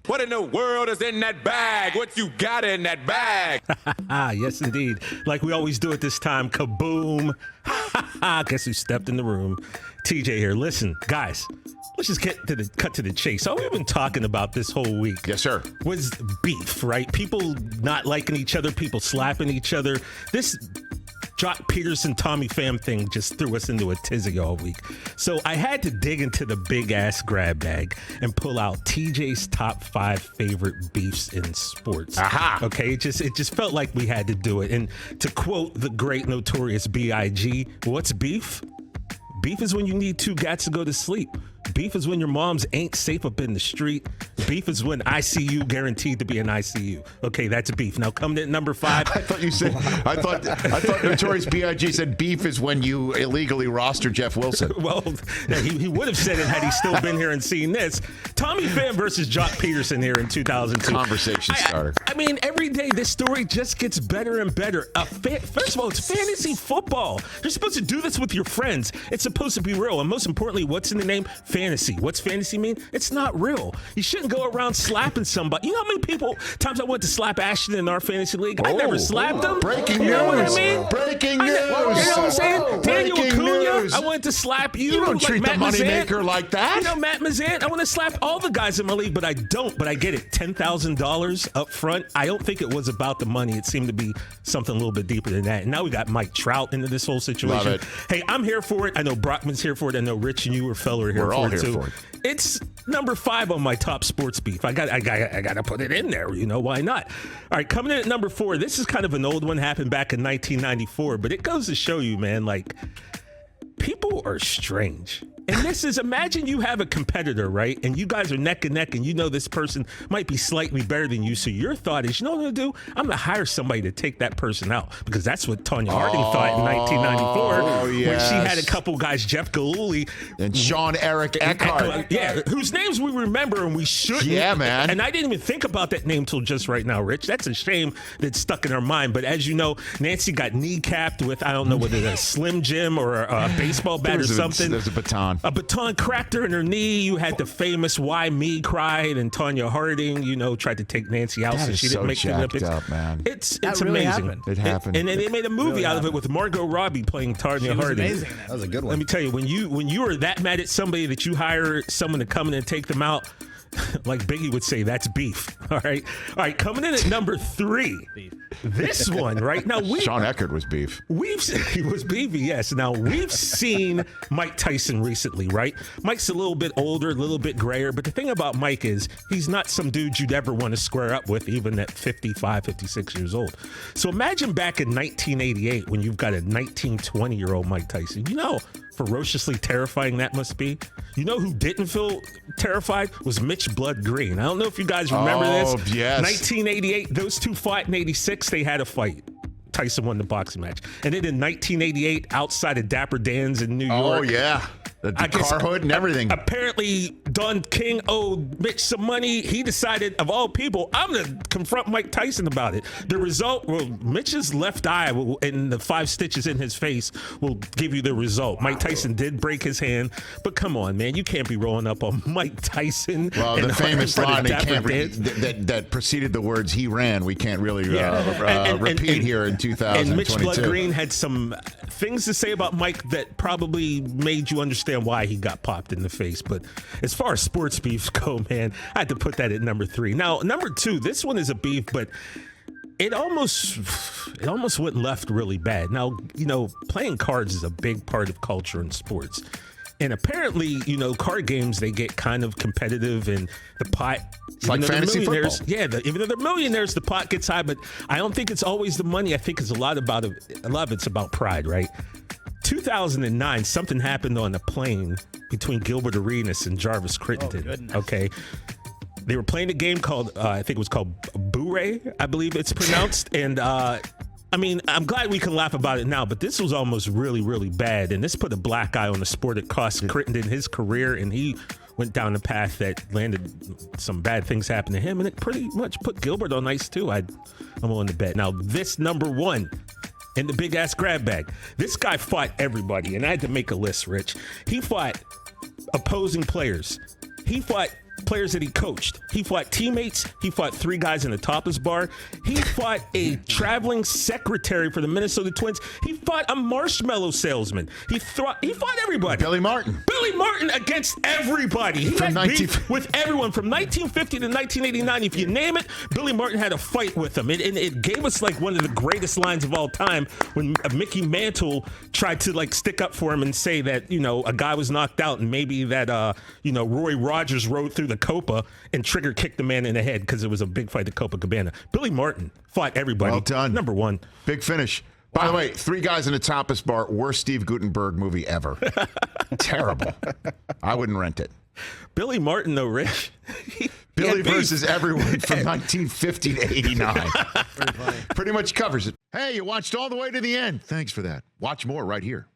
What in the world is in that bag? What you got in that bag? Yes, indeed. Like we always do at this time, kaboom. Guess who stepped in the room? TJ here. Listen, guys, let's just cut to the chase. All we've been talking about this whole week, yes, sir, was beef, right? People not liking each other, people slapping each other. This Jock Pederson, Tommy Pham thing just threw us into a tizzy all week. So I had to dig into the big ass grab bag and pull out TJ's top 5 favorite beefs in sports. Aha. Okay, it just felt like we had to do it. And to quote the great notorious B.I.G., what's beef? Beef is when you need 2 gats to go to sleep. Beef is when your moms ain't safe up in the street. Beef is when ICU guaranteed to be an ICU. Okay, that's beef. Now coming in at number 5. I thought Notorious B.I.G. said beef is when you illegally roster Jeff Wilson. Well, he would have said it had he still been here and seen this. Tommy Pham versus Jock Pederson here in 2002. Conversation starter. I mean, every day this story just gets better and better. First of all, it's fantasy football. You're supposed to do this with your friends. It's supposed to be real. And most importantly, what's in the name? Fantasy. What's fantasy mean? It's not real. You shouldn't go around slapping somebody. You know how many times I went to slap Ashton in our fantasy league? I never slapped him. Breaking news. You know what I mean? Breaking news. You know what I'm saying? Daniel Acuna, I went to slap you. You don't treat Matt the Mazant. moneymaker like that. You know, Matt Mazant, I want to slap all the guys in my league, but I don't. But I get it. $10,000 up front. I don't think it was about the money. It seemed to be something a little bit deeper than that. And now we got Mike Trout into this whole situation. Love it. Hey, I'm here for it. I know Brockman's here for it. I know Rich and you or Feller are here We're for all it here too. for it. It's number 5 on my top sports beef. I got to put it in there. You know, why not? All right, coming in at number 4. This is kind of an old one, happened back in 1994, but it goes to show you, man, like, people are strange. And this is, imagine you have a competitor, right? And you guys are neck and neck, and you know this person might be slightly better than you. So your thought is, you know what I'm going to do? I'm going to hire somebody to take that person out. Because that's what Tonya Harding thought in 1994 when she had a couple guys, Jeff Gillooly. And Sean Eric Eckhart. Yeah, whose names we remember and we shouldn't. Yeah, man. And I didn't even think about that name till just right now, Rich. That's a shame that's stuck in our mind. But as you know, Nancy got kneecapped with, I don't know whether it's a Slim Jim or a baseball bat or something. There's a baton. A baton cracked her in her knee. You had the famous "Why Me" cried, and Tonya Harding, tried to take Nancy out, so she didn't make the Olympics. Up, man. It's really amazing. happened. It happened. And they made a movie out of it with Margot Robbie playing Tonya Harding. Amazing. That was a good one. Let me tell you, when you are that mad at somebody that you hire someone to come in and take them out, like Biggie would say, that's beef. All right, coming in at number 3. This one right now, Sean Eckhart was beef. He was beefy, yes. Now we've seen Mike Tyson recently, right? Mike's a little bit older, a little bit grayer, but the thing about Mike is he's not some dude you'd ever want to square up with, even at 55, 56 years old. So imagine back in 1988 when you've got a 19, 20-year-old Mike Tyson. You know, ferociously terrifying that must be. You know who didn't feel terrified was Mitch Blood Green. I don't know if you guys remember this. Yes. 1988, those two fought in 86. They had a fight. Tyson won the boxing match. And then in 1988, outside of Dapper Dan's in New York. Oh, yeah. The car hood and everything. Apparently, Don King owed Mitch some money. He decided, of all people, I'm going to confront Mike Tyson about it. The result, Mitch's left eye and the 5 stitches in his face will give you the result. Mike Tyson did break his hand, but come on, man. You can't be rolling up on Mike Tyson. Well, the famous line that preceded the words "he ran," we can't really repeat here in 2022. And Mitch Blood Green had some things to say about Mike that probably made you understand why he got popped in the face. But as far as sports beefs go, man, I had to put that at number 3. Now, number 2, this one is a beef, but it almost went left really bad. Now, playing cards is a big part of culture in sports. And apparently, card games, they get kind of competitive, and the pot... It's like fantasy football. Yeah, even though they're millionaires, the pot gets high, but I don't think it's always the money. I think it's a lot of it's about pride, right? 2009, something happened on a plane between Gilbert Arenas and Jarvis Crittenton. Okay. They were playing a game called, I think it was called Bure, I believe it's pronounced. And I'm glad we can laugh about it now, but this was almost really, really bad. And this put a black eye on the sport. It cost Crittenton his career, and he went down the path that landed some bad things happen to him. And it pretty much put Gilbert on ice, too. I'm willing to bet. Now, this number 1 in the big ass grab bag. This guy fought everybody, and I had to make a list, Rich. He fought opposing players. He fought players that he coached. He fought teammates. He fought 3 guys in the Tapas bar. He fought a traveling secretary for the Minnesota Twins. He fought a marshmallow salesman. He fought everybody. Billy Martin Against everybody. He had beef with everyone from 1950 to 1989. If you name it, Billy Martin had a fight with him. It gave us like one of the greatest lines of all time when Mickey Mantle tried to like stick up for him and say that, a guy was knocked out and maybe that, Roy Rogers rode through the Copa and Trigger kicked the man in the head because it was a big fight at Copacabana. Billy Martin fought everybody. Well done. Number 1. Big finish. By the way, 3 Guys in a Tapas Bar, worst Steve Guttenberg movie ever. Terrible. I wouldn't rent it. Billy Martin, though, Rich. Billy versus everyone from 1950 to 89. Pretty much covers it. Hey, you watched all the way to the end. Thanks for that. Watch more right here.